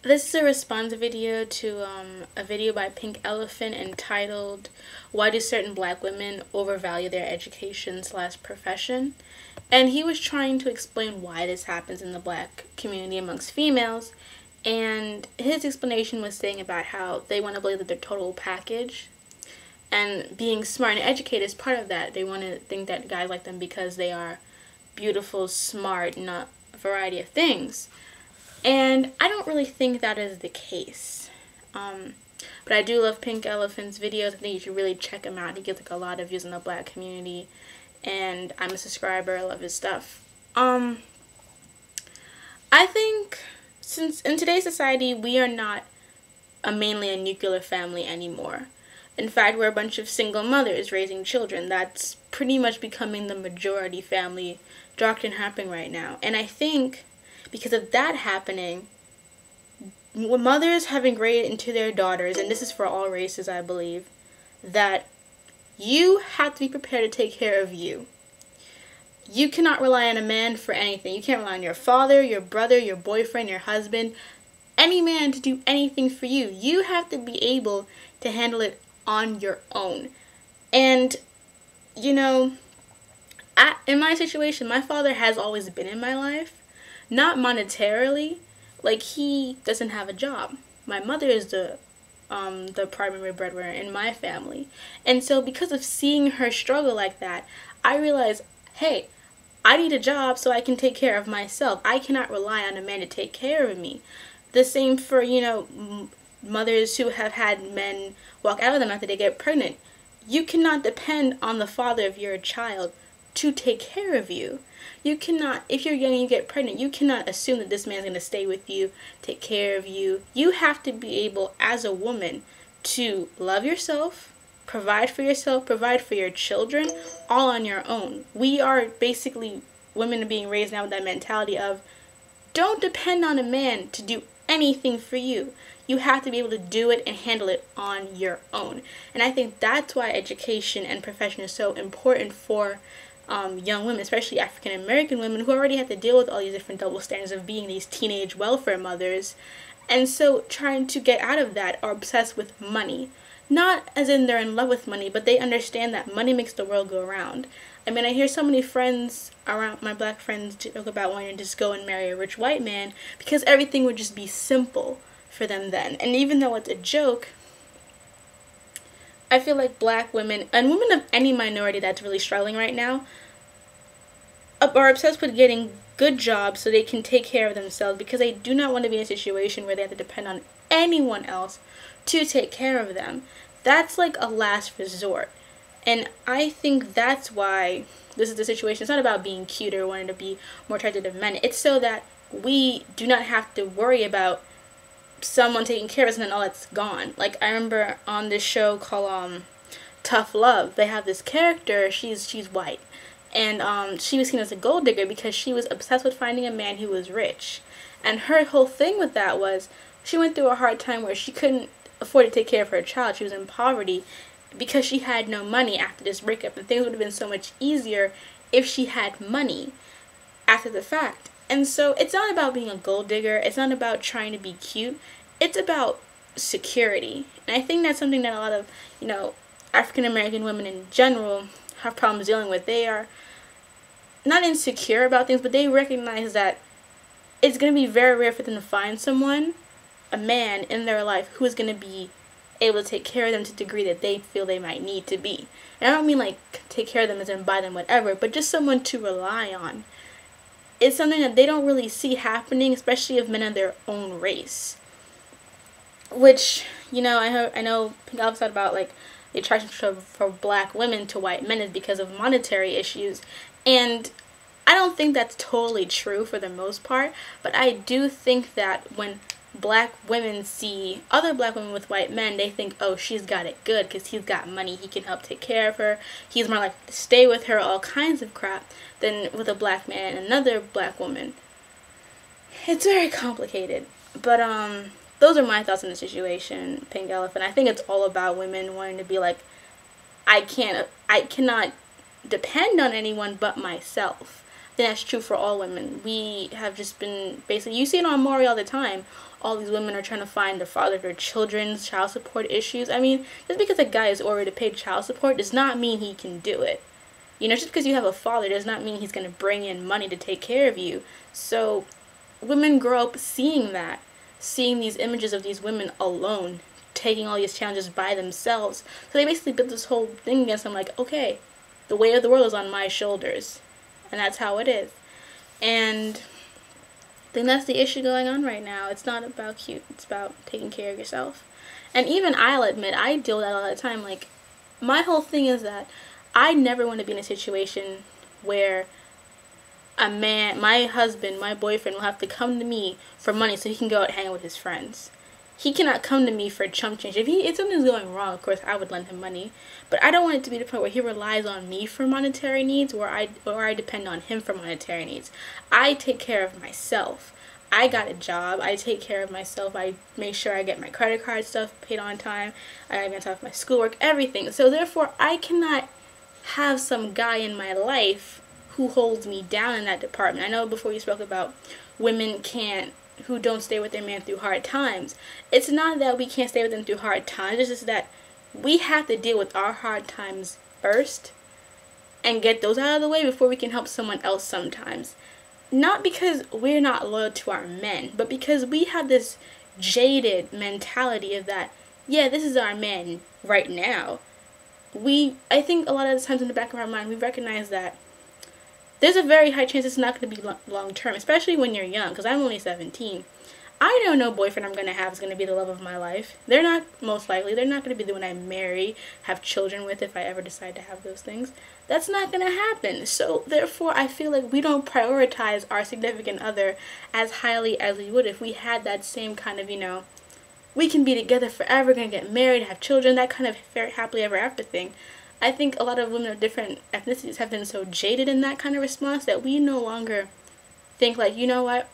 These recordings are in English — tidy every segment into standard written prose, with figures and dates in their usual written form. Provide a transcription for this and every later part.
This is a response video to a video by Pink Elephant entitled "Why Do Certain Black Women Overvalue Their Education/Profession?" And he was trying to explain why this happens in the black community amongst females. And his explanation was saying about how they want to believe that they're total package. And being smart and educated is part of that. They want to think that guys like them because they are beautiful, smart, not a variety of things. And I don't really think that is the case. But I do love Pink Elephant's videos. I think you should really check him out. He gets like a lot of views in the black community. And I'm a subscriber. I love his stuff. I think since in today's society we are not mainly a nuclear family anymore. In fact, we're a bunch of single mothers raising children. That's pretty much becoming the majority family doctrine happening right now. And I think because of that happening, mothers have ingrained into their daughters, and this is for all races, I believe, that you have to be prepared to take care of you. You cannot rely on a man for anything. You can't rely on your father, your brother, your boyfriend, your husband, any man to do anything for you. You have to be able to handle it on your own. And, you know, in my situation, my father has always been in my life. Not monetarily, like he doesn't have a job. My mother is the primary breadwinner in my family. And so because of seeing her struggle like that, I realized, hey, I need a job so I can take care of myself. I cannot rely on a man to take care of me. The same for, you know, mothers who have had men walk out of them after they get pregnant. You cannot depend on the father of your child to take care of you. You cannot, if you're young and you get pregnant, you cannot assume that this man's going to stay with you, take care of you. You have to be able, as a woman, to love yourself, provide for your children, all on your own. We are basically, women are being raised now with that mentality of, don't depend on a man to do anything for you. You have to be able to do it and handle it on your own. And I think that's why education and profession is so important for young women, especially African American women who already have to deal with all these different double standards of being these teenage welfare mothers. And so trying to get out of that are obsessed with money. Not as in they're in love with money, but they understand that money makes the world go around. I mean, I hear so many friends around, my black friends, joke about wanting to just go and marry a rich white man because everything would just be simple for them then. And even though it's a joke, I feel like black women, and women of any minority that's really struggling right now, are obsessed with getting good jobs so they can take care of themselves because they do not want to be in a situation where they have to depend on anyone else to take care of them. That's like a last resort. And I think that's why this is the situation. It's not about being cute or wanting to be more attractive to men. It's so that we do not have to worry about someone taking care of us and then all that's gone. Like I remember on this show called Tough Love, they have this character, she's white, and she was seen as a gold digger because she was obsessed with finding a man who was rich. And her whole thing with that was she went through a hard time where she couldn't afford to take care of her child. She was in poverty because she had no money after this breakup, and things would have been so much easier if she had money after the fact. And so it's not about being a gold digger. It's not about trying to be cute. It's about security. And I think that's something that a lot of, you know, African American women in general have problems dealing with. They are not insecure about things, but they recognize that it's going to be very rare for them to find someone, a man in their life, who is going to be able to take care of them to the degree that they feel they might need to be. And I don't mean like take care of them as in buy them whatever, but just someone to rely on. It's something that they don't really see happening, especially of men of their own race. Which, you know, I know Pink Elephant said about like the attraction for black women to white men is because of monetary issues. And I don't think that's totally true for the most part, but I do think that when black women see other black women with white men, they think, oh, she's got it good because he's got money, he can help take care of her, he's more likely to stay with her, all kinds of crap, than with a black man and another black woman. It's very complicated, but those are my thoughts on the situation, Pink Elephant. I think it's all about women wanting to be like, I cannot depend on anyone but myself. then that's true for all women. We have just been basically, you see it on Maury all the time. All these women are trying to find the father of their children's child support issues. I mean, just because a guy is already paid child support does not mean he can do it. You know, just because you have a father does not mean he's going to bring in money to take care of you. So women grow up seeing that, seeing these images of these women alone, taking all these challenges by themselves. So they basically built this whole thing against them, like, okay, the weight of the world is on my shoulders. And that's how it is. And I think that's the issue going on right now. It's not about cute. It's about taking care of yourself. And even I'll admit, I deal with that all the time. Like, my whole thing is that I never want to be in a situation where a man, my husband, my boyfriend, will have to come to me for money so he can go out and hang out with his friends. He cannot come to me for chump change. If something's going wrong, of course, I would lend him money. But I don't want it to be the point where he relies on me for monetary needs, or I depend on him for monetary needs. I take care of myself. I got a job. I take care of myself. I make sure I get my credit card stuff paid on time. I get on top of my schoolwork, everything. So therefore, I cannot have some guy in my life who holds me down in that department. I know before you spoke about women who don't stay with their man through hard times. It's not that we can't stay with them through hard times. It's just that we have to deal with our hard times first and get those out of the way before we can help someone else sometimes. Not because we're not loyal to our men, but because we have this jaded mentality of that, yeah, this is our man right now. I think a lot of the times in the back of our mind, we recognize that there's a very high chance it's not going to be long term, especially when you're young, because I'm only 17. I know no boyfriend I'm going to have is going to be the love of my life. They're not, most likely, they're not going to be the one I marry, have children with if I ever decide to have those things. That's not going to happen. So, therefore, I feel like we don't prioritize our significant other as highly as we would if we had that same kind of, we can be together forever, going to get married, have children, that kind of very happily ever after thing. I think a lot of women of different ethnicities have been so jaded in that kind of response that we no longer think like, you know what,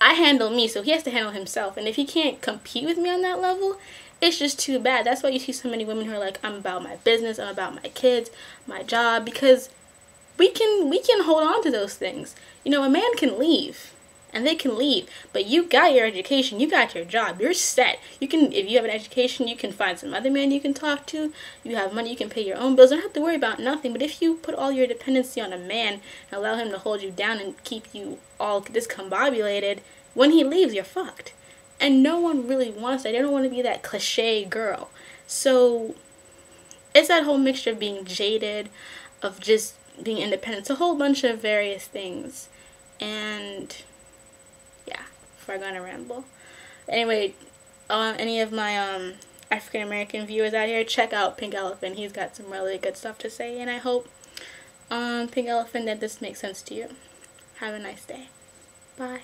I handle me, so he has to handle himself. And if he can't compete with me on that level, it's just too bad. That's why you see so many women who are like, I'm about my business, I'm about my kids, my job, because we can hold on to those things. A man can leave. And they can leave, but you got your education, you got your job, you're set. If you have an education, you can find some other man you can talk to. You have money, you can pay your own bills. You don't have to worry about nothing. But if you put all your dependency on a man and allow him to hold you down and keep you all discombobulated, when he leaves, you're fucked. And no one really wants that. They don't want to be that cliche girl. So it's that whole mixture of being jaded, of just being independent. It's a whole bunch of various things. And before I go on a ramble. Anyway, any of my African American viewers out here, check out Pink Elephant. He's got some really good stuff to say, and I hope, Pink Elephant, that this makes sense to you. Have a nice day. Bye.